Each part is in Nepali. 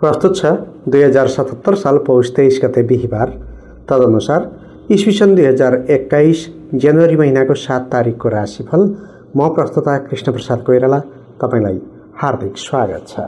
प्रस्तुत छ 2077 साल पौष 23 गते बिहिबार। तदनुसार ईस्वीसन 2021 जनवरी महिनाको 7 तारिकको राशिफल। म प्रस्तुता कृष्ण प्रसाद कोइराला तपाईलाई हार्दिक स्वागत छ।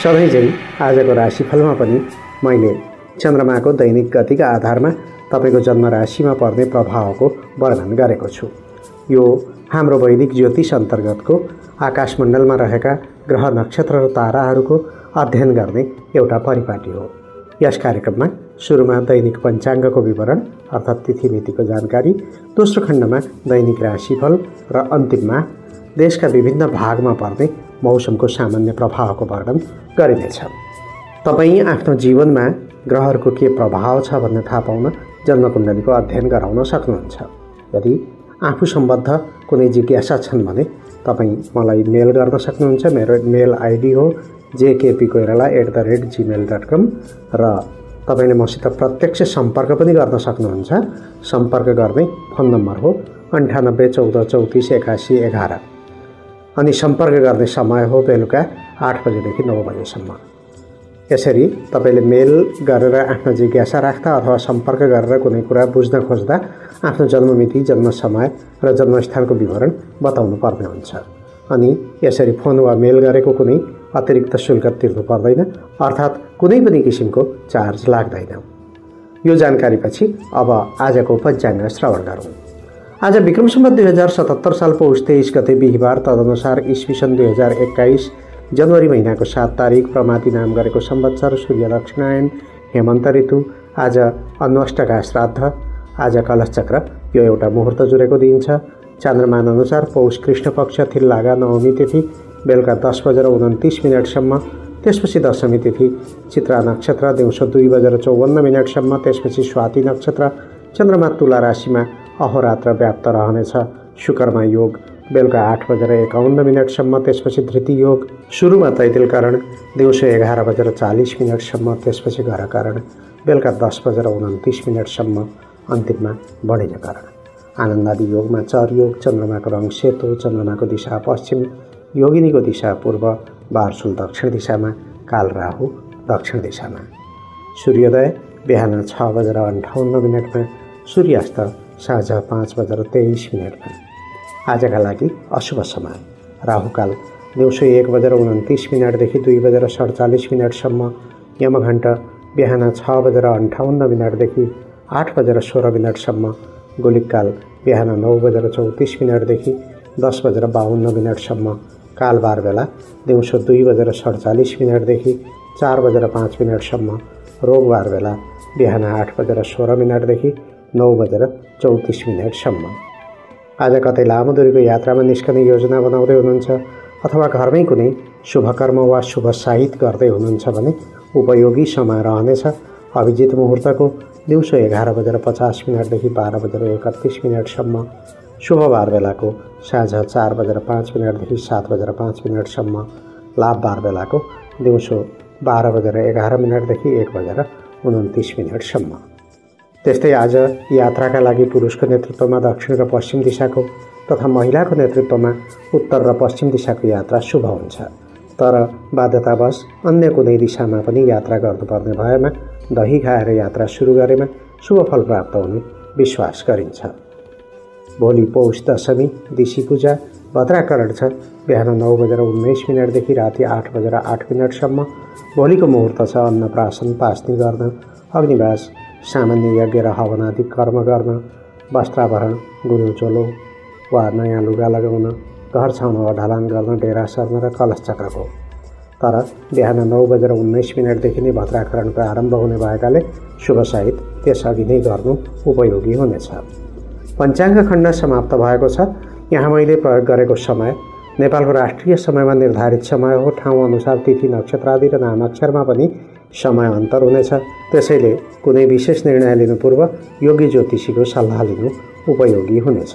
सधैँझै आजको राशिफलमा पनि मैले चन्द्रमाको दैनिक गतिका आधारमा तपाईको जन्म राशिमा पर्ने प्रभावको वर्णन गरेको छु। यो हाम्रो वैदिक ज्योतिष अन्तर्गतको आकाशमण्डलमा रहेका ग्रह नक्षत्र र ताराहरूको अध्ययन गर्ने एउटा परिपाटी हो। यस कार्यक्रममा सुरुमा दैनिक पञ्चाङ्गको विवरण अर्थात् तिथिमितिको जानकारी, दोस्रो खण्डमा दैनिक राशिफल र अन्तिममा देशका विभिन्न भागमा पर्ने मौसमको सामान्य प्रभावको वर्णन गरिनेछ। तपाईँ आफ्नो जीवनमा ग्रहहरूको के प्रभाव छ भन्ने थाहा पाउन जन्मकुण्डलीको अध्ययन गराउन सक्नुहुन्छ। यदि आफू सम्बद्ध कुनै जिज्ञासा छन् भने तपाईँ मलाई मेल गर्न सक्नुहुन्छ। मेरो मेल आइडी हो jkpkoirala@gmail.com र तपाईँले मसित प्रत्यक्ष सम्पर्क पनि गर्न सक्नुहुन्छ। सम्पर्क गर्ने फोन नम्बर हो 98 14 34 81 11 अनि सम्पर्क गर्ने समय हो बेलुका 8 बजेदेखि 9 बजेसम्म। यसरी तपाईले मेल गरेर आफ्नो जिज्ञासा राख्दा अथवा सम्पर्क गरेर कुनै कुरा बुझ्न खोज्दा आफ्नो जन्ममिति, जन्म समय र जन्मस्थानको विवरण बताउनु पर्ने हुन्छ। अनि यसरी फोन वा मेल गरेको कुनै अतिरिक्त शुल्क तिर्नु पर्दैन, अर्थात् कुनै पनि किसिमको चार्ज लाग्दैन। यो जानकारीपछि अब आजको पञ्चाङ्ग श्रवण गरौँ। आज विक्रम सम्वत 2077 साल पौष 23 गते बिहिबार। तदनुसार ईस्वीसन 2021 जनवरी महिनाको 7 तारिक। प्रमाती नाम गरेको संवत्सर, सूर्य दक्षिणायन, हेमन्त ऋतु। आज अन्वष्टका श्राद्ध, आज कलश चक्र। यो एउटा मुहुर्त जुरेको दिन छ। चान्द्रमान अनुसार पौष कृष्ण पक्ष, थिल्लागा नवमी तिथि बेलुका 10:29 त्यसपछि दशमी तिथि चित्रा नक्षत्र दिउँसो 2:54 त्यसपछि स्वाति नक्षत्र। चन्द्रमा तुला राशिमा अहोरात्र व्याप्त रहनेछ। शुक्रमा योग बेलुका 8:51 त्यसपछि धृति योग। सुरुमा तैतिलकरण दिउँसो 11:40 त्यसपछि घरकरण बेलुका 10:29 अन्तिममा बढेजकरण। आनन्दादि योगमा चर योग, चन्द्रमाको रङ सेतो, चन्द्रमाको दिशा पश्चिम, योगिनीको दिशा पूर्व, बारसुल दक्षिण दिशामा, काल राहु दक्षिण दिशामा। सूर्योदय बिहान 6:58 सूर्यास्त साँझ 5:23। आजका लागि अशुभ समय राहुकाल दिउँसो 1:29 देखि 2:47 यमघण्ट बिहान 6:58 देखि 8:16 गोलिककाल बिहान 9:34 देखि 10:52 कालबार बेला दिउँसो 2:47 देखि 4:05 रोगबार बेला बिहान 8:16 देखि 9:34 आज कतै लामो दूरीको यात्रामा निस्कने योजना बनाउँदै हुनुहुन्छ अथवा घरमै कुनै शुभकर्म वा शुभ साहित्य गर्दै हुनुहुन्छ भने उपयोगी समय रहनेछ। अभिजित मुहुर्तको दिउँसो 11:50 देखि 12:31 शुभबार बेलाको साँझ 4:05 देखि 7:05 लाभबार बेलाको दिउँसो 12:11 देखि 1:29। त्यस्तै आज यात्राका लागि पुरुषको नेतृत्वमा दक्षिण र पश्चिम दिशाको तथा महिलाको नेतृत्वमा उत्तर र पश्चिम दिशाको यात्रा शुभ हुन्छ। तर बाध्यतावश अन्य कुनै दिशामा पनि यात्रा गर्नुपर्ने भएमा दही खाएर यात्रा सुरु गरेमा शुभ फल प्राप्त हुने विश्वास गरिन्छ। भोलि पौष दशमी दिशी पूजा भद्राकरण छ बिहान 9:19 देखि राति 8:08 भोलिको मुहुर्त छ अन्नप्राशन पास्नी गर्न, अग्निवास, सामान्य यज्ञ र हवनादि कर्म गर्न, वस्त्राभरण, गुरु चोलो वा नयाँ लुगा लगाउन, घर छाउन वा ढलान गर्न, डेरा सर्न र कलश चक्रको। तर बिहान 9:19 देखि नै भद्राकरणको आरम्भ हुने भएकाले शुभ साहित्य त्यसअघि नै गर्नु उपयोगी हुनेछ। पञ्चाङ्ग खण्ड समाप्त भएको छ। यहाँ मैले प्रयोग गरेको समय नेपालको राष्ट्रिय समयमा निर्धारित समय हो। ठाउँ अनुसार तिथि, नक्षत्र आदि र नामाक्षरमा पनि समय अन्तर हुनेछ। त्यसैले कुनै विशेष निर्णय लिनु पूर्व योगी ज्योतिषीको सल्लाह लिनु उपयोगी हुनेछ।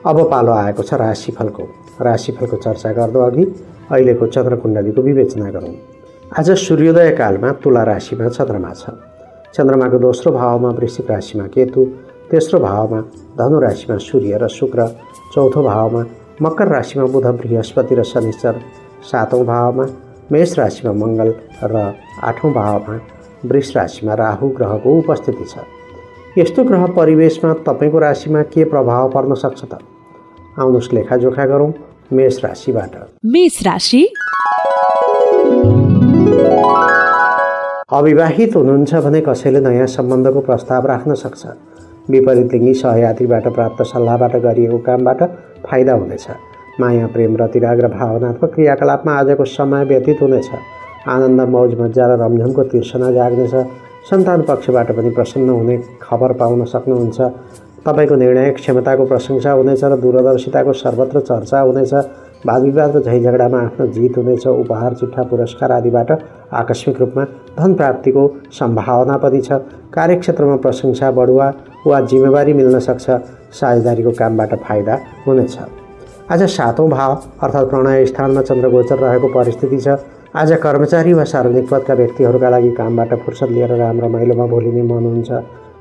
अब पालो आएको छ राशिफलको। राशिफलको चर्चा गर्दा अघि अहिलेको चन्द्रकुण्डलीको विवेचना गरौँ। आज सूर्योदय कालमा तुला राशिमा चन्द्रमा छ। चन्द्रमाको दोस्रो भावमा वृश्चिक राशिमा केतु, तेस्रो भावमा धनु राशिमा सूर्य र शुक्र, चौथो भावमा मकर राशिमा बुध, बृहस्पति र शनिश्चर, सातौँ भावमा मेष राशिमा मङ्गल र आठौँ भावमा वृष राशिमा राहु ग्रहको उपस्थिति छ। यस्तो ग्रह परिवेशमा तपाईँको राशिमा के प्रभाव पर्न सक्छ त? आउनुहोस् लेखाजोखा गरौँ मेष राशिबाट। मेष राशि अविवाहित हुनुहुन्छ भने कसैले नयाँ सम्बन्धको प्रस्ताव राख्न सक्छ। विपरीत लिङ्गी सहयात्रीबाट प्राप्त सल्लाहबाट गरिएको कामबाट फाइदा हुनेछ। माया, प्रेम र तिराग र भावनात्मक क्रियाकलापमा आजको समय व्यतीत हुनेछ। आनन्द, मौज मजा र रमझमको तृष्णा जाग्नेछ। सन्तान पक्षबाट पनि प्रसन्न हुने खबर पाउन सक्नुहुन्छ। तपाईँको निर्णायक क्षमताको प्रशंसा हुनेछ र दूरदर्शिताको सर्वत्र चर्चा हुनेछ। वादविवाद र झैझगडामा आफ्नो जित हुनेछ। उपहार, चिट्ठा, पुरस्कार आदिबाट आकस्मिक रूपमा धन प्राप्तिको सम्भावना पनि छ। कार्यक्षेत्रमा प्रशंसा, बढुवा वा जिम्मेवारी मिल्न सक्छ। साझेदारीको कामबाट फाइदा हुनेछ। आज सातौँ भाव अर्थात् प्रणय स्थानमा चन्द्रगोचर रहेको परिस्थिति छ। आज कर्मचारी वा सार्वजनिक पदका व्यक्तिहरूका लागि कामबाट फुर्सद लिएर राम्रो रमाइलोमा भोलिने मन हुन्छ।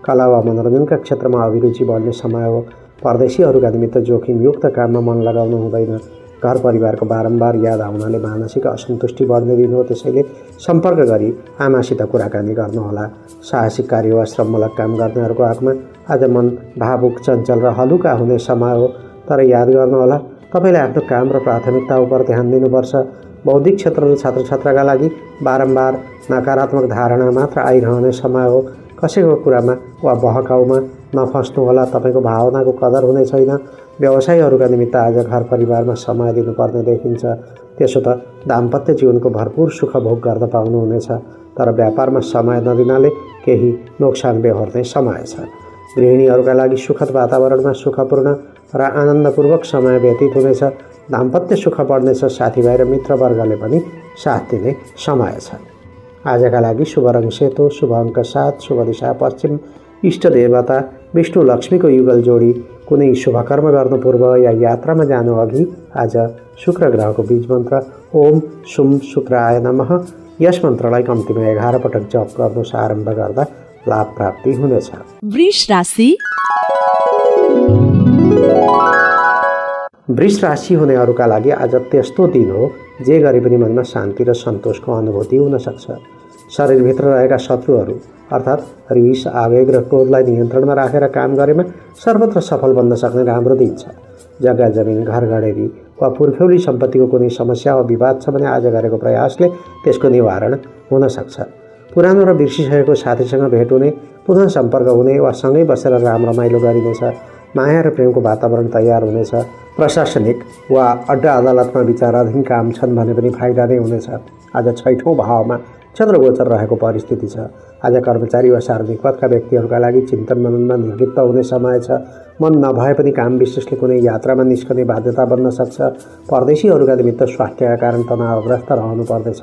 कला वा मनोरञ्जनका क्षेत्रमा अभिरुचि बढ्ने समय हो। परदेशीहरूका निमित्त जोखिमयुक्त काममा मन लगाउनु हुँदैन। घर परिवारको बारम्बार याद आउनाले मानसिक असन्तुष्टि बढ्ने दिन हो। त्यसैले सम्पर्क गरी आमासित कुराकानी गर्नुहोला। साहसिक कार्य वा श्रममूलक काम गर्नेहरूको हकमा आज मन भावुक, चञ्चल र हलुका हुने समय हो। तर याद गर्नुहोला, तपाईँले आफ्नो काम र प्राथमिकता उप ध्यान दिनुपर्छ। बौद्धिक क्षेत्र र छात्र छात्राका लागि बारम्बार नकारात्मक धारणा मात्र आइरहने समय हो। कसैको कुरामा वा बहकाउमा नफस्नुहोला। तपाईँको भावनाको कदर हुने छैन। व्यवसायीहरूका निमित्त आज घर परिवारमा समय दिनुपर्ने देखिन्छ। त्यसो त दाम्पत्य जीवनको भरपूर सुख भोग गर्न पाउनुहुनेछ। तर व्यापारमा समय नदिनाले केही नोक्सान बेहोर्ने समय छ। गृहिणीहरूका लागि सुखद वातावरणमा सुखपूर्ण र आनन्दपूर्वक समय व्यतीत हुनेछ। दाम्पत्य सुख बढ्नेछ। साथीभाइ र मित्रवर्गले पनि साथ दिने समय छ। आजका लागि शुभ रङ सेतो, शुभ अङ्क 7, शुभ दिशा पश्चिम, इष्ट देवता विष्णु लक्ष्मीको युगल जोडी। कुनै शुभ कर्म गर्नु पूर्व या यात्रामा जानु अघि आज शुक्र ग्रहको बीज मन्त्र ओम शुम शुक्राय नमः यस मन्त्रलाई कम्तीमा 11 पटक जप गर्नुहोस्। आरम्भ गर्दा लाभ प्राप्ति हुनेछ। वृष राशि वृष राशि हुनेहरूका लागि आज त्यस्तो दिन हो जे गरे पनि मनमा शान्ति र सन्तोषको अनुभूति हुन सक्छ। शरीरभित्र रहेका शत्रुहरू अर्थात् रिस, आवेग र क्रोधलाई नियन्त्रणमा राखेर काम गरेमा सर्वत्र सफल बन्न सक्ने राम्रो दिन छ। जग्गा जमिन, घर घडेरी वा पुर्ख्यौली सम्पत्तिको कुनै समस्या वा विवाद छ भने आज गरेको प्रयासले त्यसको निवारण हुन सक्छ। पुरानो र बिर्सिसकेको साथीसँग भेट हुने, पुनः सम्पर्क हुने वा सँगै बसेर रमाइलो गरिनेछ। माया र प्रेमको वातावरण तयार हुनेछ। प्रशासनिक वा अड्डा अदालतमा विचाराधीन काम छन् भने पनि फाइदा नै हुनेछ। आज 6औँ भावमा चन्द्रगोचर रहेको परिस्थिति छ। आज कर्मचारी वा सार्वजनिक पदका व्यक्तिहरूका लागि चिन्तन मननमा निवृत्त हुने समय छ। मन नभए पनि काम विशेषले कुनै यात्रामा निस्कने बाध्यता बन्न सक्छ। परदेशीहरूका निमित्त स्वास्थ्यका कारण तनावग्रस्त रहनु पर्दछ।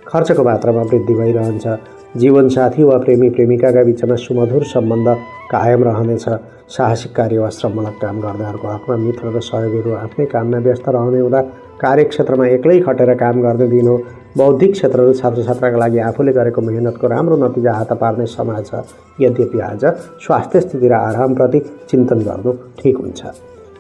खर्चको मात्रामा वृद्धि भइरहन्छ। जीवनसाथी वा प्रेमी प्रेमिकाका बिचमा सुमधुर सम्बन्ध कायम रहनेछ। साहसिक कार्य वा श्रममूलक काम गर्नेहरूको हकमा मित्र र सहयोगीहरू आफ्नै काममा व्यस्त रहने हुँदा कार्यक्षेत्रमा एक्लै खटेर काम गर्ने दिन हो। बौद्धिक क्षेत्र र छात्र छात्राका लागि आफूले गरेको मेहनतको राम्रो नतिजा हात पार्ने समय छ। यद्यपि आज स्वास्थ्य स्थिति र आरामप्रति चिन्तन गर्नु ठिक हुन्छ।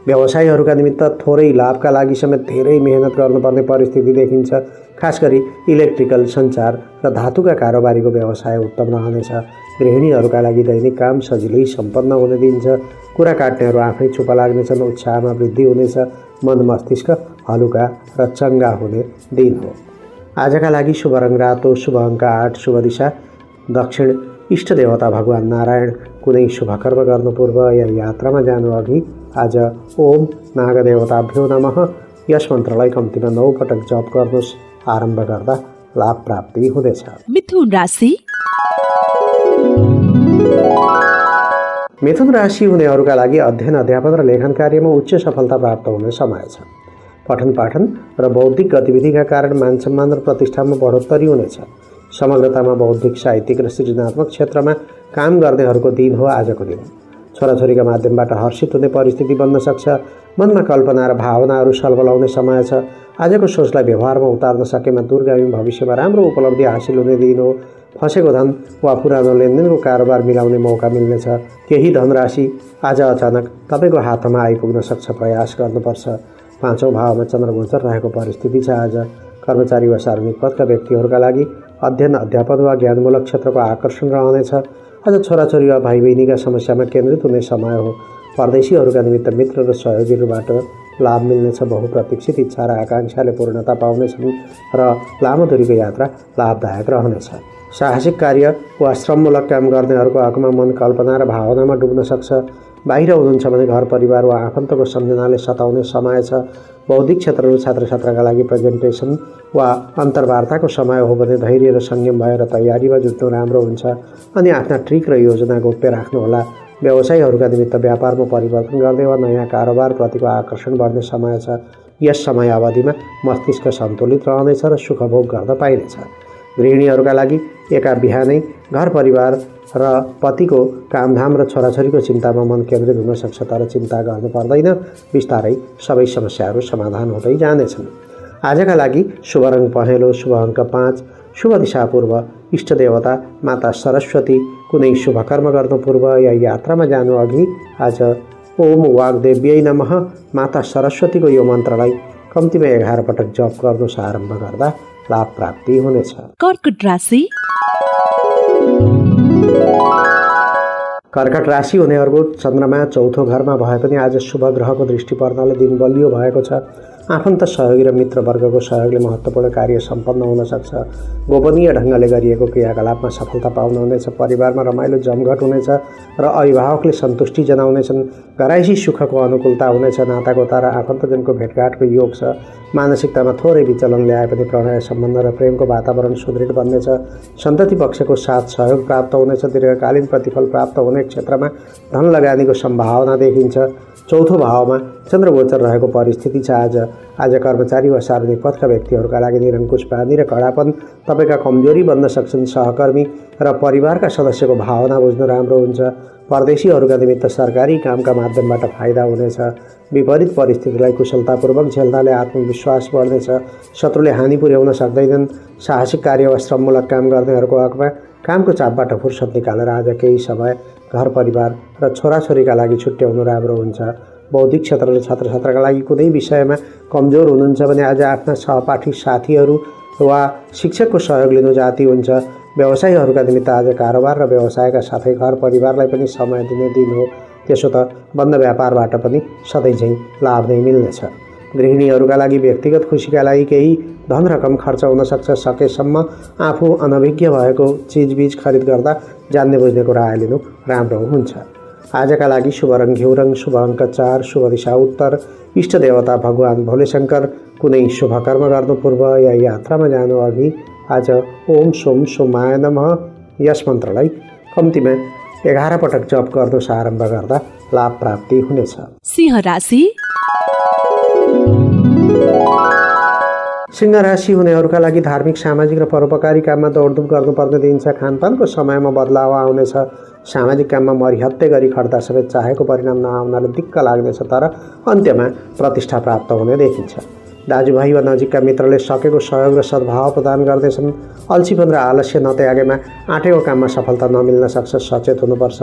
व्यवसायीहरूका निमित्त थोरै लाभका लागि समेत धेरै मेहनत गर्नुपर्ने परिस्थिति देखिन्छ। खास गरी इलेक्ट्रिकल, सञ्चार र धातुका कारोबारीको व्यवसाय उत्तम रहनेछ। गृहिणीहरूका लागि दैनिक काम सजिलै सम्पन्न हुने दिन छ। कुरा काट्नेहरू आफै चुप लाग्नेछन्। उत्साहमा वृद्धि हुनेछ। मन मस्तिष्क हलुका र चङ्गा हुने दिन हो। आजका लागि शुभ रङ रातो, शुभ अङ्क 8, शुभ दिशा दक्षिण, इष्ट देवता भगवान नारायण। कुनै शुभ कर्म गर्नु पूर्व या यात्रामा जानु अघि आज ओम नागदेवताभ्यो नमः यस मन्त्रलाई कम्तीमा 9 पटक जप गर्नुहोस्। आरम्भ गर्दा लाभ प्राप्ति हुनेछ। मिथुन राशि मिथुन राशि हुनेहरूका लागि अध्ययन, अध्यापन र लेखन कार्यमा उच्च सफलता प्राप्त हुने समय छ। पठन पाठन र बौद्धिक गतिविधिका कारण मान सम्मान र प्रतिष्ठामा बढोत्तरी हुनेछ। समग्रतामा बौद्धिक, साहित्यिक र सृजनात्मक क्षेत्रमा काम गर्नेहरूको दिन हो आजको दिन। छोराछोरीका माध्यमबाट हर्षित हुने परिस्थिति बन्न सक्छ। मनमा कल्पना र भावनाहरू सलबलाउने समय छ। आजको सोचलाई व्यवहारमा उतार्न सकेमा दूरगामी भविष्यमा राम्रो उपलब्धि हासिल हुने दिन हो। फसेको धन वा पुरानो लेनदेनको कारोबार मिलाउने मौका मिल्नेछ। केही धनराशि आज अचानक तपाईँको हातमा आइपुग्न सक्छ, प्रयास गर्नुपर्छ। 5औं भावमा चन्द्रगोचर रहेको परिस्थिति छ। आज कर्मचारी वा सार्वजनिक पदका व्यक्तिहरूका लागि अध्ययन, अध्यापन वा ज्ञानमूलक क्षेत्रको आकर्षण रहनेछ। आज छोराछोरी वा भाइ बहिनीका समस्यामा केन्द्रित हुने समय हो। परदेशीहरूका निमित्त मित्र र सहयोगीहरूबाट लाभ मिल्नेछ। बहुप्रतीक्षित इच्छा र आकाङ्क्षाले पूर्णता पाउनेछन् र लामो दूरीको यात्रा लाभदायक रहनेछ। साहसिक कार्य वा श्रममूलक काम गर्नेहरूको हकमा मन कल्पना र भावनामा डुब्न सक्छ। बाहिर हुनुहुन्छ भने घर परिवार वा आफन्तको सम्झनाले सताउने समय छ। बौद्धिक क्षेत्र र छात्र छात्राका लागि प्रेजेन्टेसन वा अन्तर्वार्ताको समय हो भने धैर्य र संयम भएर तयारीमा जुट्नु राम्रो हुन्छ अनि आफ्ना ट्रिक र योजना गोप्य राख्नुहोला। व्यवसायीहरूका निमित्त व्यापारमा परिवर्तन गर्ने वा नयाँ कारोबारप्रतिको आकर्षण बढ्ने समय छ। यस समय अवधिमा मस्तिष्क सन्तुलित रहनेछ र सुखभोग गर्न पाइनेछ। गृहिणीहरूका लागि एका बिहानै घर परिवार र पतिको कामधाम र छोराछोरीको चिन्तामा मन केन्द्रित हुन सक्छ, तर चिन्ता गर्नु पर्दैन। बिस्तारै सबै समस्याहरू समाधान हुँदै जानेछन्। आजका लागि शुभ रङ पहेँलो, शुभ अङ्क 5, शुभ दिशा पूर्व, इष्ट देवता माता सरस्वती। कुनै शुभ कर्म गर्नु पूर्व या यात्रामा जानु अघि आज ओम वाग्देव्यै नमः माता सरस्वतीको यो मन्त्रलाई कम्तीमा 11 पटक जप गर्नु आरम्भ गर्दा लाभ प्राप्ति हुनेछ। कर्कट राशि। कर्कट राशि हुनेहरूको चन्द्रमा 4औं घरमा भए पनि आज शुभ ग्रहको दृष्टि पर्नाले दिन बलियो भएको छ। आफन्त सहयोगी र मित्रवर्गको सहयोगले महत्त्वपूर्ण कार्य सम्पन्न हुन सक्छ। गोपनीय ढङ्गले गरिएको क्रियाकलापमा सफलता पाउनुहुनेछ। परिवारमा रमाइलो जमघट हुनेछ र अभिभावकले सन्तुष्टि जनाउनेछन्। घराइसी सुखको अनुकूलता हुनेछ। नातागोता र आफन्तजनको भेटघाटको योग छ। मानसिकतामा थोरै विचलन ल्याए पनि प्रणय सम्बन्ध र प्रेमको वातावरण सुदृढ बन्नेछ। सन्तति पक्षको साथ सहयोग प्राप्त हुनेछ। दीर्घकालीन प्रतिफल प्राप्त हुने क्षेत्रमा धन लगानीको सम्भावना देखिन्छ। 4औं भावमा चन्द्रगोचर रहेको परिस्थिति छ। आज कर्मचारी वा सार्वजनिक पदका व्यक्तिहरूका लागि निरङ्कुश बानी र कडापन तपाईँका कमजोरी बन्न सक्छन्। सहकर्मी र परिवारका सदस्यको भावना बुझ्नु राम्रो हुन्छ। परदेशीहरूका निमित्त सरकारी कामका माध्यमबाट फाइदा हुनेछ। विपरीत परिस्थितिलाई कुशलतापूर्वक झेल्नाले आत्मविश्वास बढ्नेछ। शत्रुले हानि पुर्याउन सक्दैनन्। साहसिक कार्य वा श्रममूलक काम गर्नेहरूको हकमा कामको चापबाट फुर्सद निकालेर आज केही समय घर परिवार र छोराछोरीका लागि छुट्याउनु राम्रो हुन्छ। बौद्धिक क्षेत्र र छात्र छात्राका लागि कुनै विषयमा कमजोर हुनुहुन्छ भने आज आफ्ना सहपाठी साथीहरू वा शिक्षकको सहयोग लिनु जाती हुन्छ। व्यवसायीहरूका निमित्त आज कारोबार र व्यवसायका साथै घर परिवारलाई पनि समय दिने दिन हो। त्यसो त बन्द व्यापारबाट पनि सधैँझै लाभ नै मिल्नेछ। गृहिणीहरूका लागि व्यक्तिगत खुसीका लागि केही धन रकम खर्च हुन सक्छ। सकेसम्म आफू अनभिज्ञ भएको चिजबिज खरिद गर्दा जान्ने बुझ्ने कुरा लिनु राम्रो हुन्छ। आजका लागि शुभ रङ घिउ रङ, शुभ अङ्क 4, शुभ दिशा उत्तर, इष्ट देवता भगवान भोलेशङ्कर। कुनै शुभ कर्म गर्नु पूर्व या यात्रामा जानु अघि आज ओम सोम सोमाय नमः यस मन्त्रलाई कम्तीमा 11 पटक जप गर्नु आरम्भ गर्दा लाभ प्राप्ति हुनेछ। सिंह राशि। सिंह राशि हुनेहरूका लागि धार्मिक, सामाजिक र परोपकारी काममा दौडधुप गर्नुपर्ने दिन छ। खानपानको समयमा बदलाव आउनेछ। सामाजिक काममा मरिहत्ते गरी खट्दा समेत चाहेको परिणाम नआउनाले दिक्क लाग्नेछ, तर अन्त्यमा प्रतिष्ठा प्राप्त हुने देखिन्छ। दाजुभाइ वा नजिकका मित्रले सकेको सहयोग र सद्भाव प्रदान गर्दैछन्। अल्छीपन र आलस्य नत्यागेमा आँटेको काममा सफलता नमिल्न सक्छ। सचेत हुनुपर्छ।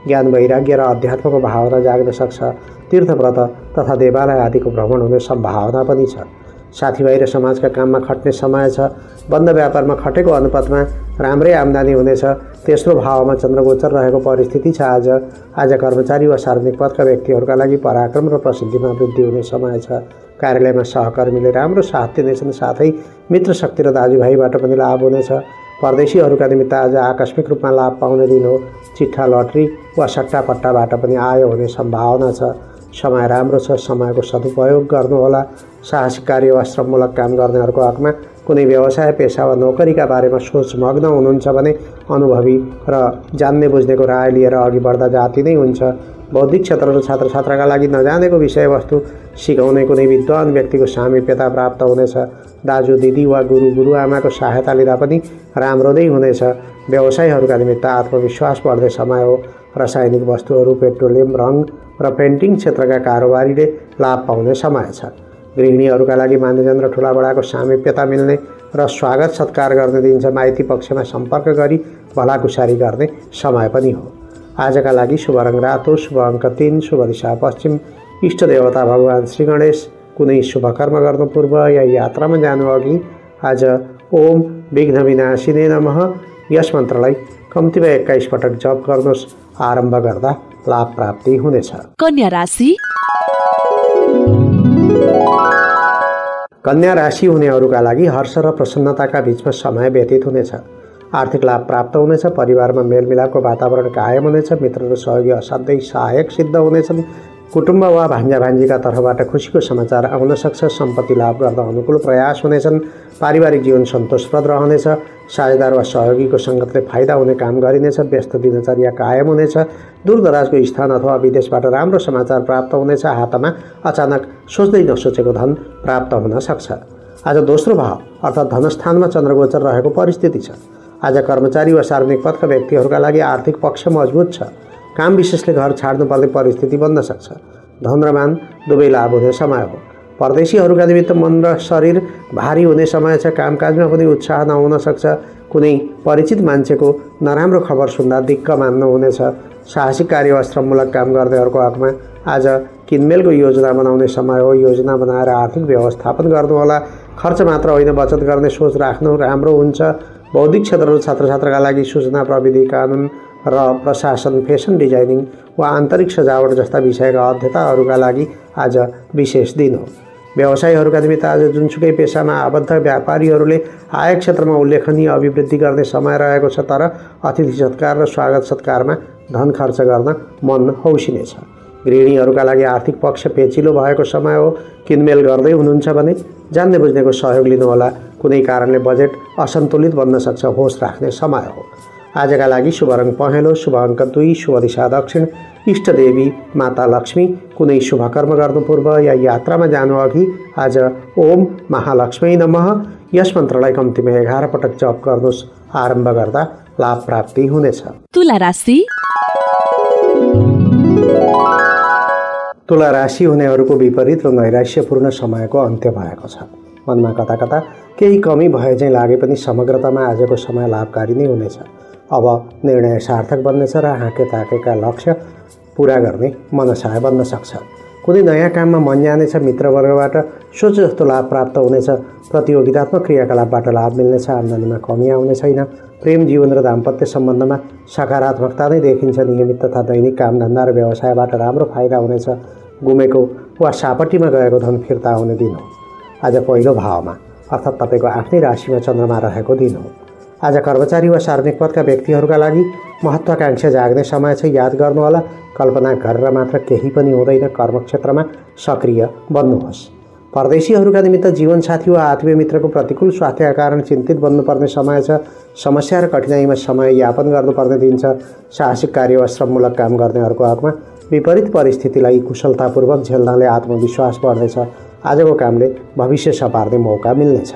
ज्ञान, वैराग्य र अध्यात्मको भावना जाग्न सक्छ। तीर्थव्रत तथा देवालय आदिको भ्रमण हुने सम्भावना पनि छ। साथीभाइ र समाजका काममा खट्ने समय छ। बन्द व्यापारमा खटेको अनुपातमा राम्रै आम्दानी हुनेछ। तेस्रो भावमा चन्द्रगोचर रहेको परिस्थिति छ। आज कर्मचारी वा सार्वजनिक पदका व्यक्तिहरूका लागि पराक्रम र प्रसिद्धिमा वृद्धि हुने समय छ। कार्यालयमा सहकर्मीले राम्रो साथ दिनेछन्। साथै मित्र शक्ति र दाजुभाइबाट पनि लाभ हुनेछ। परदेशीहरूका निमित्त आज आकस्मिक रूपमा लाभ पाउने दिन हो। चिट्ठा, लटरी वा सट्टापट्टाबाट पनि आय हुने सम्भावना छ। समय राम्रो छ। समयको सदुपयोग गर्नुहोला। साहसिक कार्य वा श्रममूलक काम गर्नेहरूको हकमा कुनै व्यवसाय पेशा वा नोकरीका बारेमा सोचमग्न हुनुहुन्छ भने अनुभवी र जान्ने बुझ्नेको राय लिएर अघि बढ्दा जाति नै हुन्छ। बौद्धिक क्षेत्र र छात्र छात्राका लागि नजानेको विषयवस्तु सिकाउने कुनै विद्वान व्यक्तिको सामिप्यता प्राप्त हुनेछ। दाजु दिदी वा गुरुआमाको सहायता लिँदा पनि राम्रो नै हुनेछ। व्यवसायीहरूका निमित्त आत्मविश्वास बढ्ने समय हो। रासायनिक वस्तुहरू, पेट्रोलियम, रङ र पेन्टिङ क्षेत्रका कारोबारीले लाभ पाउने समय छ। गृहिणीहरूका लागि मान्यजन र ठुलाबडाको सामिप्यता मिल्ने र स्वागत सत्कार गर्ने दिन्छ। माइती पक्षमा सम्पर्क गरी भलाकुसारी गर्ने समय पनि हो। आजका लागि शुभ रङ रातो, शुभ अङ्क 3, शुभ दिशा पश्चिम, इष्ट देवता भगवान श्री गणेश। कुनै शुभ कर्म गर्नु पूर्व या यात्रामा जानु अघि आज ओम विघ्न विनाशिने नमः यस मन्त्रलाई कम्तीमा 21 पटक जप गर्नुहोस्। आरम्भ गर्दा लाभ प्राप्ति हुनेछ। कन्या राशि। कन्या राशि हुनेहरूका लागि हर्ष र प्रसन्नताका बीचमा समय व्यतीत हुनेछ। आर्थिक लाभ प्राप्त हुनेछ। परिवारमा मेलमिलापको वातावरण कायम हुनेछ। मित्र र सहयोगी असाध्यै सहायक सिद्ध हुनेछन्। कुटुम्ब वा भान्जा भान्जीका तर्फबाट खुसीको समाचार आउन सक्छ। सम्पत्ति लाभ गर्दा अनुकूल प्रयास हुनेछन्। पारिवारिक जीवन सन्तोषप्रद रहनेछ। साझेदार वा सहयोगीको सङ्गतले फाइदा हुने काम गरिनेछ। व्यस्त दिनचर्या कायम हुनेछ। दूरदराजको स्थान अथवा विदेशबाट राम्रो समाचार प्राप्त हुनेछ। हातमा अचानक सोच्दै नसोचेको धन प्राप्त हुन सक्छ। आज दोस्रो भाव अर्थात् धनस्थानमा चन्द्रगोचर रहेको परिस्थिति छ। आज कर्मचारी वा सार्वजनिक पदका व्यक्तिहरूका लागि आर्थिक पक्ष मजबुत छ। काम विशेषले घर छाड्नुपर्ने परिस्थिति बन्न सक्छ। धन र मान दुवै लाभ हुने समय हो। परदेशीहरूका निमित्त मन र शरीर भारी हुने समय छ। कामकाजमा पनि उत्साह नहुन सक्छ। कुनै परिचित मान्छेको नराम्रो खबर सुन्दा दिक्क मान्नु हुनेछ। साहसिक कार्य वा श्रममूलक काम गर्नेहरूको हकमा आज किनमेलको योजना बनाउने समय हो। योजना बनाएर आर्थिक व्यवस्थापन गर्नुहोला। खर्च मात्र होइन, बचत गर्ने सोच राख्नु राम्रो हुन्छ। बौद्धिक क्षेत्र र छात्रछात्राका लागि सूचना प्रविधि, कानुन र प्रशासन, फेसन डिजाइनिङ वा आन्तरिक सजावट जस्ता विषयका अध्येताहरूका लागि आज विशेष दिन हो। व्यवसायीहरूका निमित्त आज जुनसुकै पेसामा आबद्ध व्यापारीहरूले आय क्षेत्रमा उल्लेखनीय अभिवृद्धि गर्ने समय रहेको छ। तर अतिथि सत्कार र स्वागत सत्कारमा धन खर्च गर्न मन हौसिनेछ। गृहिणीहरूका लागि आर्थिक पक्ष पेचिलो भएको समय हो। किनमेल गर्दै हुनुहुन्छ भने जान्ने बुझ्नेको सहयोग लिनुहोला। कुनै कारणले बजेट असन्तुलित बन्न सक्छ। होस राख्ने समय हो। आजका लागि शुभ रङ पहेँलो, शुभ अङ्क 2, शुभ दिशा दक्षिण, इष्ट देवी माता लक्ष्मी। कुनै शुभ कर्म गर्नु पूर्व या यात्रामा जानु अघि आज ओम महालक्ष्मी नमः यस मन्त्रलाई कम्तीमा 11 पटक जप गर्नुहोस्। आरम्भ गर्दा लाभ प्राप्ति हुनेछ। तुला राशि। तुला राशि हुनेहरूको विपरीत र नैराश्यपूर्ण समयको अन्त्य भएको छ। मनमा कता कता केही कमी भए चाहिँ लागे पनि समग्रतामा आजको समय लाभकारी नै हुनेछ। अब निर्णय सार्थक बन्नेछ र हाँके ताकेका लक्ष्य पुरा गर्ने मनसाय बन्न सक्छ। कुनै नयाँ काममा मन जानेछ। मित्रवर्गबाट सोचे जस्तो लाभ प्राप्त हुनेछ। प्रतियोगितात्मक क्रियाकलापबाट लाभ मिल्नेछ। आम्दानीमा कमी आउने छैन। प्रेम जीवन र दाम्पत्य सम्बन्धमा सकारात्मकता नै देखिन्छ। नियमित तथा दैनिक कामधन्दा र व्यवसायबाट राम्रो फाइदा हुनेछ। गुमेको वा सापट्टिमा गएको धन फिर्ता आउने दिन हो। आज पहिलो भावमा अर्थात् तपाईँको आफ्नै राशिमा चन्द्रमा रहेको दिन हो। आज कर्मचारी वा सार्वजनिक पदका व्यक्तिहरूका लागि महत्त्वाकांक्षा जाग्ने समय छ। याद गर्नुहोला, कल्पना गरेर मात्र केही पनि हुँदैन। कर्मक्षेत्रमा सक्रिय बन्नुहोस्। परदेशीहरूका निमित्त जीवनसाथी वा आत्मीय मित्रको प्रतिकूल स्वास्थ्यका कारण चिन्तित बन्नुपर्ने समय छ। समस्या र कठिनाइमा समय यापन गर्नुपर्ने दिन छ। साहसिक कार्य वा श्रममूलक काम गर्नेहरूको हकमा विपरीत परिस्थितिलाई कुशलतापूर्वक झेल्नाले आत्मविश्वास बढ्नेछ। आजको कामले भविष्य सपार्ने मौका मिल्नेछ।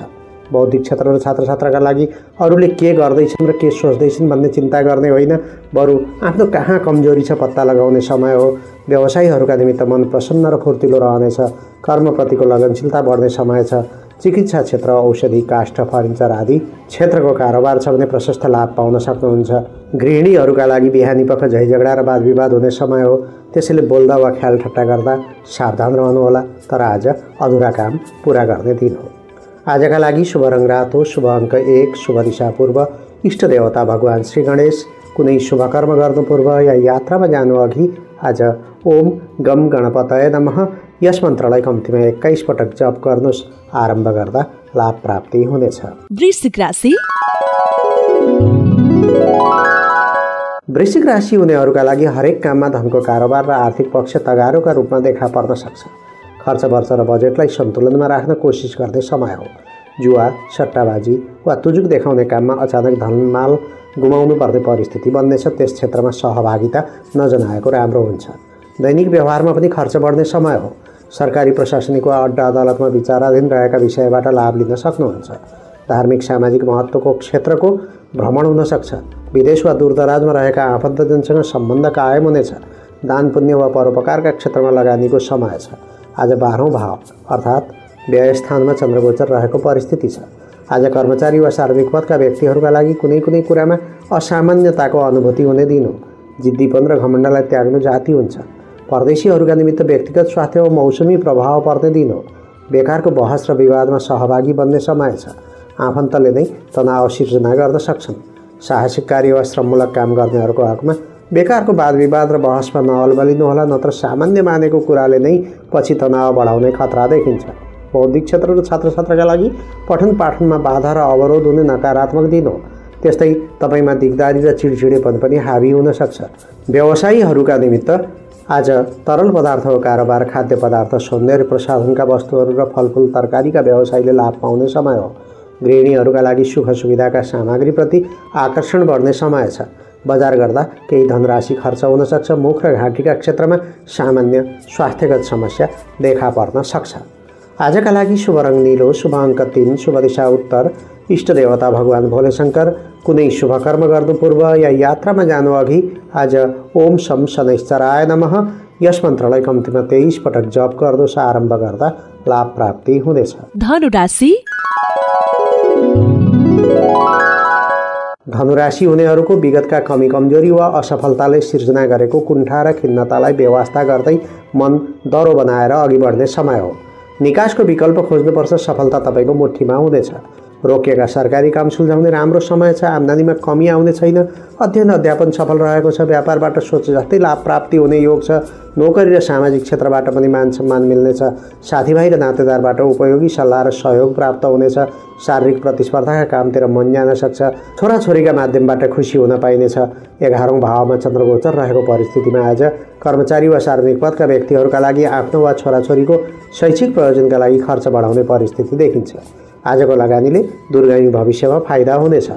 बौद्धिक क्षेत्र र छात्रछात्राका लागि अरूले के गर्दैछन् र के सोच्दैछन् भन्ने चिन्ता गर्ने होइन, बरु आफ्नो कहाँ कमजोरी छ पत्ता लगाउने समय हो। व्यवसायीहरूका निमित्त मन प्रसन्न र फुर्तिलो रहनेछ। कर्मप्रतिको लगनशीलता बढ्ने समय छ। चिकित्सा क्षेत्र, औषधि, काष्ठ, फर्निचर आदि क्षेत्रको कारोबार छ भने प्रशस्त लाभ पाउन सक्नुहुन्छ। गृहिणीहरूका लागि बिहानीपख झैझगडा र वादविवाद हुने समय हो। त्यसैले बोल्दा वा ख्याल ठट्टा गर्दा सावधान रहनुहोला। तर आज अधुरा काम पुरा गर्ने दिन हो। आजका लागि शुभ रङ रातो, शुभ अङ्क 1, शुभ दिशा पूर्व, इष्ट देवता भगवान श्री गणेश। कुनै शुभ कर्म गर्नु पूर्व या यात्रामा जानु अघि आज ओम गम गणपतये नमः यस मन्त्रलाई कम्तीमा 21 पटक जप गर्नुहोस्। आरम्भ गर्दा लाभ प्राप्ति हुनेछ। वृश्चिक राशि। वृश्चिक राशि हुनेहरूका लागि हरेक काममा धनको कारोबार र आर्थिक पक्ष तगारोका रूपमा देखा पर्न सक्छ। खर्च वर्च र बजेटलाई सन्तुलनमा राख्न कोसिस गर्ने समय हो। जुवा, सट्टाबाजी वा तुजुक देखाउने काममा अचानक धनमाल गुमाउनु पर्ने परिस्थिति बन्नेछ। त्यस क्षेत्रमा सहभागिता नजनाएको राम्रो हुन्छ। दैनिक व्यवहारमा पनि खर्च बढ्ने समय हो। सरकारी प्रशासनिक वा अड्डा अदालतमा विचाराधीन रहेका विषयबाट लाभ लिन सक्नुहुन्छ। धार्मिक सामाजिक महत्त्वको क्षेत्रको भ्रमण हुन सक्छ। विदेश वा दूरदराजमा रहेका आफन्तजनसँग सम्बन्ध कायम हुनेछ। दान पुण्य वा परोपकारका क्षेत्रमा लगानीको समय छ। आज 12औं भाव अर्थात् व्यय स्थानमा चन्द्रगोचर रहेको परिस्थिति छ। आज कर्मचारी वा सार्वजनिक पदका व्यक्तिहरूका लागि कुनै कुनै कुरामा असामान्यताको अनुभूति हुने दिन हो। जिद्दीपन र घमण्डलाई त्याग्नु जाति हुन्छ। परदेशीहरूका निमित्त व्यक्तिगत स्वास्थ्य वा मौसमी प्रभाव पर्ने दिन हो। बेकारको बहस र विवादमा सहभागी बन्ने समय छ। आफन्तले नै तनाव सिर्जना गर्न सक्छन्। साहसिक कार्य वा श्रममूलक काम गर्नेहरूको हकमा बेकारको वाद विवाद र बहसमा नअल्बलिनुहोला, नत्र सामान्य मानेको कुराले नै पछि तनाव बढाउने खतरा देखिन्छ। बौद्धिक क्षेत्र र छात्रछात्राका लागि पठन पाठनमा बाधा र अवरोध हुने नकारात्मक दिन हो। त्यस्तै तपाईँमा दिगदारी र चिडचिडेपन पनि हावी हुन सक्छ। व्यवसायीहरूका निमित्त आज तरल पदार्थको कारोबार, खाद्य पदार्थ, सौन्दर्य प्रसाधनका वस्तुहरू र फलफुल तरकारीका व्यवसायीले लाभ पाउने समय हो। गृहिणीहरूका लागि सुख सुविधाका सामग्रीप्रति आकर्षण बढ्ने समय छ। बजार गर्दा केही धनराशि खर्च हुन सक्छ। मुख र घाँटीका क्षेत्रमा सामान्य स्वास्थ्यगत समस्या देखा पर्न सक्छ। आजका लागि शुभ रङ नीलो, शुभ अङ्क 3, शुभ दिशा उत्तर, इष्ट देवता भगवान भोलेशङ्कर। कुनै शुभ कर्म गर्नु पूर्व या यात्रामा जानु अघि आज ओम शम शनैश्चराय नमः यस मन्त्रलाई कम्तीमा 23 पटक जप गर्नुहोस्। आरम्भ गर्दा लाभ प्राप्ति हुनेछ। धनुराशि हुनेहरूको विगतका कमी कमजोरी वा असफलताले सिर्जना गरेको कुण्ठा र खिन्नतालाई व्यवस्था गर्दै मन दरो बनाएर अघि बढ्ने समय हो। निकासको विकल्प खोज्नुपर्छ। सफलता तपाईँको मुठीमा हुनेछ। रोकिएका सरकारी काम सुल्झाउने राम्रो समय छ। आम्दानीमा कमी आउने छैन। अध्ययन अध्यापन सफल रहेको छ। व्यापारबाट सोचे जस्तै लाभ प्राप्ति हुने योग छ। नोकरी र सामाजिक क्षेत्रबाट पनि मान सम्मान मिल्नेछ। साथीभाइ र नातेदारबाट उपयोगी सल्लाह र सहयोग प्राप्त हुनेछ। शारीरिक प्रतिस्पर्धाका कामतिर मन जान सक्छ। छोराछोरीका माध्यमबाट खुसी हुन पाइनेछ। 11औं भावमा चन्द्रगोचर रहेको परिस्थितिमा आज कर्मचारी वा सार्वजनिक पदका व्यक्तिहरूका लागि आफ्नो वा छोराछोरीको शैक्षिक प्रयोजनका लागि खर्च बढाउने परिस्थिति देखिन्छ। आजको लगानीले दूरगामी भविष्यमा फाइदा हुनेछ।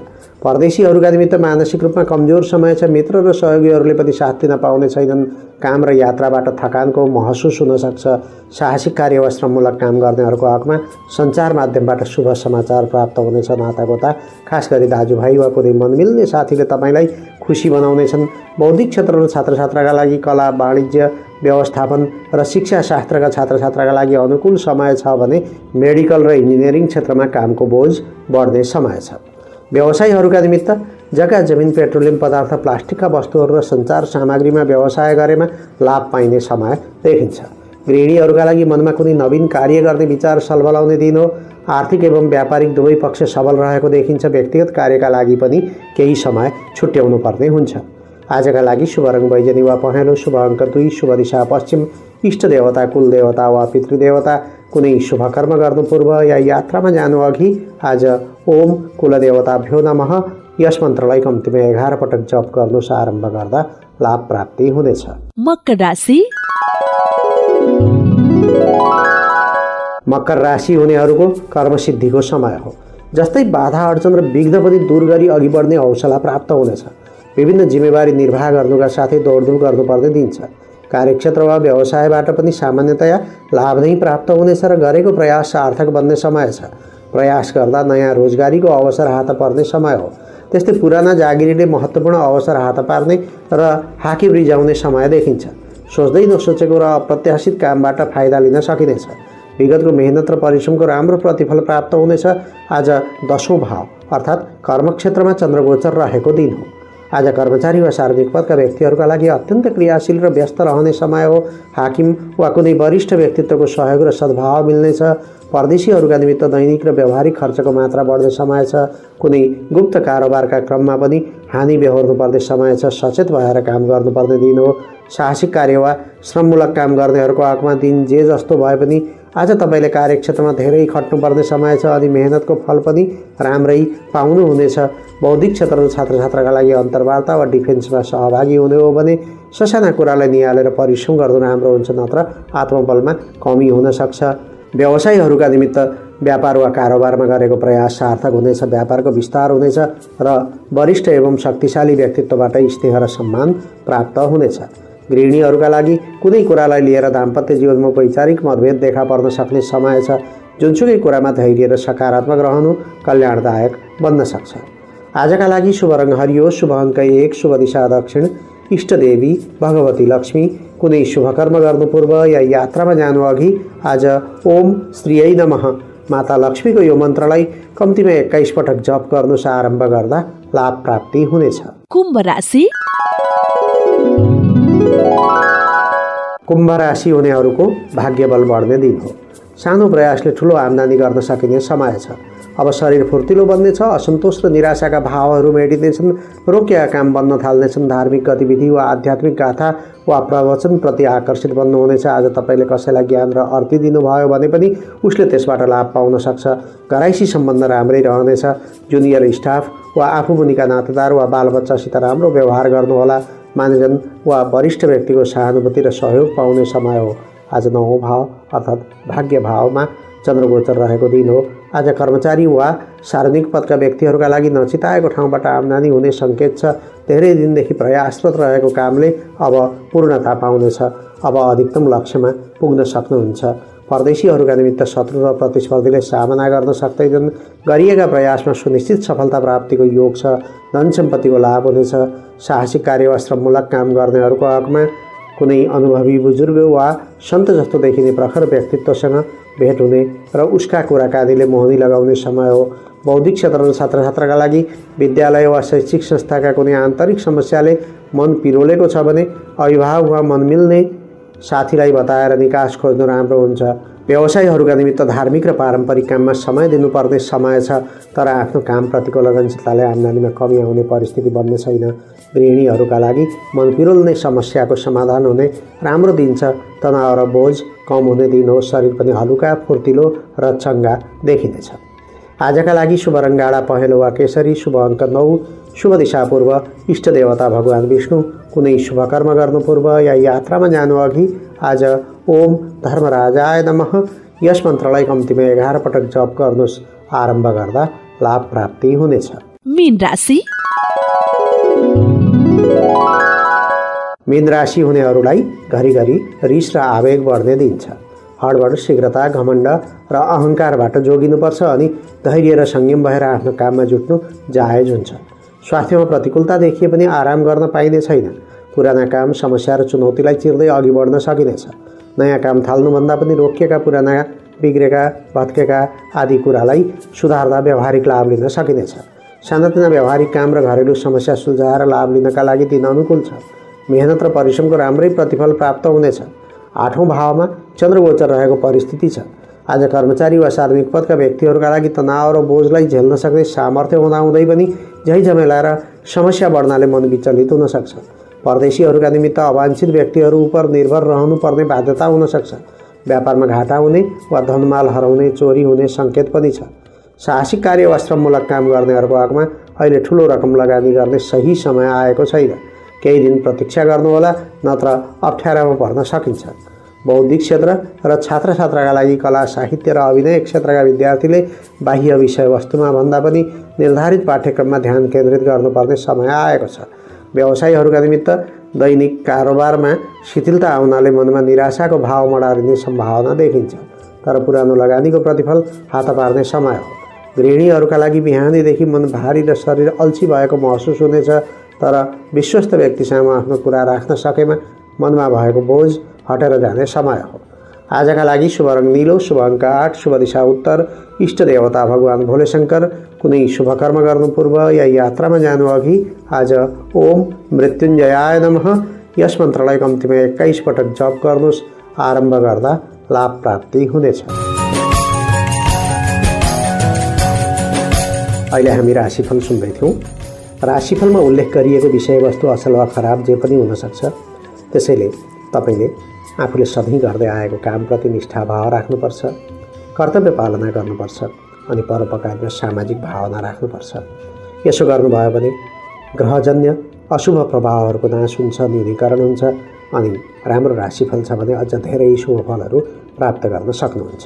परदेशीहरूका निमित्त मानसिक रूपमा कमजोर समय छ। मित्र र सहयोगीहरूले पनि साथ दिन पाउने छैनन्। काम र यात्राबाट थकानको महसुस हुन सक्छ। साहसिक कार्य वा श्रममूलक काम गर्नेहरूको हकमा सञ्चार माध्यमबाट शुभ समाचार प्राप्त हुनेछ। नातागोता खास गरी दाजुभाइ वा कुनै मनमिल्ने साथीले तपाईँलाई खुसी बनाउनेछन्। बौद्धिक क्षेत्र र छात्रछात्राका लागि कला, वाणिज्य, व्यवस्थापन र शिक्षा शास्त्रका छात्रछात्राका लागि अनुकूल समय छ भने मेडिकल र इन्जिनियरिङ क्षेत्रमा कामको बोझ बढ्ने समय छ। व्यवसायीहरूका निमित्त जग्गा जमिन, पेट्रोलियम पदार्थ, प्लास्टिकका वस्तुहरू र सञ्चार सामग्रीमा व्यवसाय गरेमा लाभ पाइने समय देखिन्छ। गृहिणीहरूका लागि मनमा कुनै नवीन कार्य गर्ने विचार सलबलाउने दिन हो। आर्थिक एवं व्यापारिक दुवै पक्ष सबल रहेको देखिन्छ। व्यक्तिगत कार्यका लागि पनि केही समय छुट्याउनु पर्ने हुन्छ। आजका लागि शुभ रङ बैजनी वा पहेँलो, शुभ अङ्क 2, शुभ दिशा पश्चिम, इष्ट देवता कुल देवता वा पितृदेवता। कुनै शुभ कर्म गर्नु पूर्व या यात्रामा जानु अघि आज ओम कुलदेवताभ्यो नमः यस मन्त्रलाई कम्तीमा 11 पटक जप गर्नुहोस्। आरम्भ गर्दा लाभ प्राप्ति हुनेछ। मकर राशि। मकर राशि हुनेहरूको कर्मसिद्धिको समय हो। जस्तै बाधा अडचन र विघ्न पनि दूर गरी अघि बढ्ने हौसला प्राप्त हुनेछ। विभिन्न जिम्मेवारी निर्वाह गर्नुका साथै दौडधुप गर्नुपर्ने दिन छ। कार्यक्षेत्र वा व्यवसायबाट पनि सामान्यतया लाभ नै प्राप्त हुनेछ र गरेको प्रयास सार्थक बन्ने समय छ। प्रयास गर्दा नयाँ रोजगारीको अवसर हात पर्ने समय हो। त्यस्तै पुराना जागिरीले महत्त्वपूर्ण अवसर हात पार्ने र हाकिम रिजाउने समय देखिन्छ। सोच्दै नसोचेको र अप्रत्याशित कामबाट फाइदा लिन सकिनेछ। विगतको मेहनत र परिश्रमको राम्रो प्रतिफल प्राप्त हुनेछ। आज 10औं भाव अर्थात् कर्मक्षेत्रमा चन्द्रगोचर रहेको दिन हो। आज कर्मचारी वा सार्वजनिक पदका व्यक्तिहरूका लागि अत्यन्त क्रियाशील र व्यस्त रहने समय हो। हाकिम वा कुनै वरिष्ठ व्यक्तित्वको सहयोग र सद्भाव मिल्नेछ। परदेशीहरूका निमित्त दैनिक र व्यावहारिक खर्चको मात्रा बढ्ने समय छ। कुनै गुप्त कारोबारका क्रममा पनि हानि बेहोर्नुपर्ने समय छ। सचेत भएर काम गर्नुपर्ने दिन हो। साहसिक कार्य वा श्रममूलक काम गर्नेहरूको हकमा दिन जे जस्तो भए पनि आज तपाईँले कार्यक्षेत्रमा धेरै खट्नुपर्ने समय छ अनि मेहनतको फल पनि राम्रै पाउनुहुनेछ। बौद्धिक क्षेत्र र छात्रछात्राका लागि अन्तर्वार्ता वा डिफेन्समा सहभागी हुने हो भने ससाना कुरालाई निहालेर परिश्रम गर्नु राम्रो हुन्छ, नत्र आत्मबलमा कमी हुन सक्छ। व्यवसायीहरूका निमित्त व्यापार वा कारोबारमा गरेको प्रयास सार्थक हुनेछ। व्यापारको विस्तार हुनेछ र वरिष्ठ एवं शक्तिशाली व्यक्तित्वबाट स्नेह र सम्मान प्राप्त हुनेछ। गृहिणीहरूका लागि कुनै कुरालाई लिएर दाम्पत्य जीवनमा वैचारिक मतभेद देखा पर्न सक्ने समय छ। जुनसुकै कुरामा धैर्य र सकारात्मक रहनु कल्याणदायक बन्न सक्छ। आजका लागि शुभ रङ हरियो, शुभ अङ्क 1, शुभ दिशा दक्षिण, इष्टदेवी भगवती लक्ष्मी। कुनै शुभ कर्म गर्नु पूर्व या यात्रामा जानु अघि आज ओम श्रीयै नमः माता लक्ष्मीको यो मन्त्रलाई कम्तीमा 21 पटक जप गर्नुस्। आरम्भ गर्दा लाभ प्राप्ति हुनेछ। कुम्भ राशि। कुम्भ राशि हुनेहरूको भाग्यबल बढ्ने दिन हो। सानो प्रयासले ठुलो आम्दानी गर्न सकिने समय छ। अब शरीर फुर्तिलो बन्नेछ। असन्तोष र निराशाका भावहरू मेटिनेछन्। रोकिएका काम बन्न थाल्नेछन्। धार्मिक गतिविधि वा आध्यात्मिक गाथा वा प्रवचनप्रति आकर्षित बन्नुहुनेछ। आज तपाईँले कसैलाई ज्ञान र अर्ती दिनुभयो भने पनि उसले त्यसबाट लाभ पाउन सक्छ। घरैसी सम्बन्ध राम्रै रहनेछ। जुनियर स्टाफ वा आफू मुनिका नातेदार वा बालबच्चासित राम्रो व्यवहार गर्नुहोला। मानिजन वा वरिष्ठ व्यक्तिको सहानुभूति र सहयोग पाउने समय हो। आज 9औं भाव अर्थात् भाग्य भावमा चन्द्रगोचर रहेको दिन हो। आज कर्मचारी वा सार्वजनिक पदका व्यक्तिहरूका लागि नचिताएको ठाउँबाट आम्दानी हुने सङ्केत छ। धेरै दिनदेखि प्रयासरत रहेको कामले अब पूर्णता पाउनेछ। अब अधिकतम लक्ष्यमा पुग्न सक्नुहुन्छ। परदेशीहरूका निमित्त शत्रु र प्रतिस्पर्धीले सामना गर्न सक्दैनन्। गरिएका प्रयासमा सुनिश्चित सफलता प्राप्तिको योग छ। धन सम्पत्तिको लाभ हुनेछ। साहसिक कार्य वा श्रममूलक काम गर्नेहरूको हकमा कुनै अनुभवी बुजुर्ग वा सन्त जस्तो देखिने प्रखर व्यक्तित्वसँग भेट हुने र उसका कुराकानीले मोहनी लगाउने समय हो। बौद्धिक क्षेत्र र छात्रछात्राका लागि विद्यालय वा शैक्षिक संस्थाका कुनै आन्तरिक समस्याले मन पिरोलेको छ भने अभिभावक वा मन मिल्ने साथीलाई बताएर निकास खोज्नु राम्रो हुन्छ। व्यवसायीहरूका निमित्त धार्मिक र पारम्परिक काममा समय दिनुपर्ने समय छ। तर आफ्नो कामप्रतिको लगनशीलताले आम्दानीमा कमी आउने परिस्थिति बन्ने छैन। गृहिणीहरूका लागि मन पिरोल्ने समस्याको समाधान हुने राम्रो दिन छ। तनाव र बोझ कम हुने दिन हो। शरीर पनि हलुका, फुर्तिलो र चङ्गा देखिनेछ। आजका लागि शुभ रङ गाढा पहेँलो वा केसरी, शुभ अङ्क 9, शुभ दिशा पूर्व, इष्ट देवता भगवान विष्णु। कुनै शुभ कर्म गर्नु पूर्व या यात्रामा जानु अघि आज ओम धर्मराजाय नमः यस मन्त्रलाई कम्तीमा 11 पटक जप गर्नुहोस्। आरम्भ गर्दा लाभ प्राप्ति हुनेछ। मीन राशि। मीन राशि हुनेहरूलाई घरिघरि रिस र आवेग बढ्ने दिन छ। हडबड, शीघ्रता, घमण्ड र अहङ्कारबाट जोगिनुपर्छ अनि धैर्य र संयम भएर आफ्नो काममा जुट्नु जायज हुन्छ। स्वास्थ्यमा प्रतिकूलता देखिए पनि आराम गर्न पाइने छैन। पुराना काम, समस्या र चुनौतीलाई चिर्दै अघि बढ्न सकिनेछ। नयाँ काम थाल्नुभन्दा पनि रोकिएका, पुराना, बिग्रेका, भत्केका आदि कुरालाई सुधार्दा व्यावहारिक लाभ लिन सकिनेछ। सानातिना व्यावहारिक काम र घरेलु समस्या सुल्झाएर लाभ लिनका लागि दिन अनुकूल छ। मेहनत र परिश्रमको राम्रै प्रतिफल प्राप्त हुनेछ। 8औं भावमा चन्द्रगोचर रहेको परिस्थिति छ। आज कर्मचारी वा सार्वजनिक पदका व्यक्तिहरूका लागि तनाव र बोझलाई झेल्न सक्ने सामर्थ्य हुँदाहुँदै पनि झैझमेला र समस्या बढ्नाले मन विचलित हुन सक्छ। परदेशीहरूका निमित्त अवांछित व्यक्तिहरू उप निर्भर रहनुपर्ने बाध्यता हुन सक्छ। व्यापारमा घाटा हुने वा धनमाल हराउने, चोरी हुने सङ्केत पनि छ। साहसिक कार्य वा श्रममूलक काम गर्नेहरूको हकमा अहिले ठुलो रकम लगानी गर्ने सही समय आएको छैन। केही दिन प्रतीक्षा गर्नुहोला, नत्र अप्ठ्यारामा पर्न सकिन्छ। बौद्धिक क्षेत्र र छात्रछात्राका लागि कला, साहित्य र अभिनय क्षेत्रका विद्यार्थीले बाह्य विषयवस्तुमा भन्दा पनि निर्धारित पाठ्यक्रममा ध्यान केन्द्रित गर्नुपर्ने समय आएको छ। व्यवसायीहरूका निमित्त दैनिक कारोबारमा शिथिलता आउनाले मनमा निराशाको भाव मडारिने सम्भावना देखिन्छ। तर पुरानो लगानीको प्रतिफल हात पार्ने समय हो। गृहिणीहरूका लागि बिहानीदेखि मन भारी र शरीर अल्छी भएको महसुस हुनेछ। तर विश्वस्त व्यक्तिसँग आफ्नो कुरा राख्न सकेमा मनमा भएको बोझ हटेर जाने समय हो। आजका लागि शुभ रङ नीलो, शुभ अङ्क 8, शुभ दिशा उत्तर, इष्ट देवता भगवान भोलेशङ्कर। कुनै शुभ कर्म गर्नु पूर्व या यात्रामा जानु अघि आज ओम मृत्युञ्जयाय नमः यस मन्त्रलाई कम्तीमा 21 पटक जप गर्नुहोस्। आरम्भ गर्दा लाभ प्राप्ति हुनेछ। अहिले हामी राशिफल सुन्दैथ्यौँ। राशिफलमा उल्लेख गरिएको विषयवस्तु असल वा खराब जे पनि हुनसक्छ। त्यसैले तपाईँले आफूले सधैँ गर्दै आएको कामप्रति निष्ठाभाव राख्नुपर्छ, कर्तव्य पालना गर्नुपर्छ अनि परोपकारमा सामाजिक भावना राख्नुपर्छ। यसो गर्नुभयो भने ग्रहजन्य अशुभ प्रभावहरूको नाश हुन्छ, न्यूनीकरण हुन्छ अनि राम्रो राशिफल छ भने अझ धेरै शुभ फलहरू प्राप्त गर्न सक्नुहुन्छ।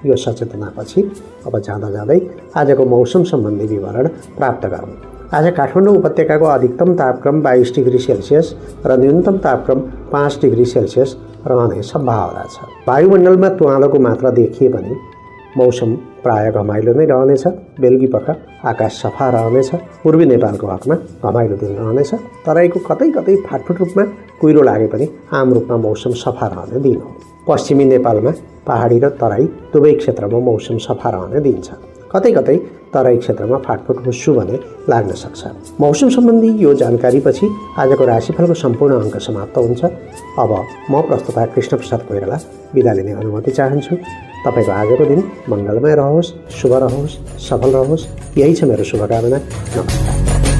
यो सचेतनापछि अब जाँदा जाँदै आजको मौसम सम्बन्धी विवरण प्राप्त गरौँ। आज काठमाडौँ उपत्यकाको अधिकतम तापक्रम 22 डिग्री सेल्सियस र न्यूनतम तापक्रम 5 डिग्री सेल्सियस रहने सम्भावना छ। वायुमण्डलमा तुवालोको मात्रा देखिए पनि मौसम प्राय घमाइलो नै रहनेछ। बेलुकीपख आकाश सफा रहनेछ। पूर्वी नेपालको हकमा घमाइलो दिन रहनेछ। तराईको कतै कतै फाटफुट रूपमा कुहिरो लागे पनि आम रूपमा मौसम सफा रहने दिन हो। पश्चिमी नेपालमा पहाडी र तराई दुवै क्षेत्रमा मौसम सफा रहने दिन छ। कतै कतै तराई क्षेत्रमा फाटफुट हुस्सु भने लाग्न सक्छ। मौसम सम्बन्धी यो जानकारीपछि आजको राशिफलको सम्पूर्ण अङ्क समाप्त हुन्छ। अब म प्रस्तुता कृष्णप्रसाद कोइराला बिदा लिने अनुमति चाहन्छु। तपाईको आजको दिन मङ्गलमय रहोस्, शुभ रहोस्, सफल रहोस्, यही छ मेरो शुभकामना। नमस्कार।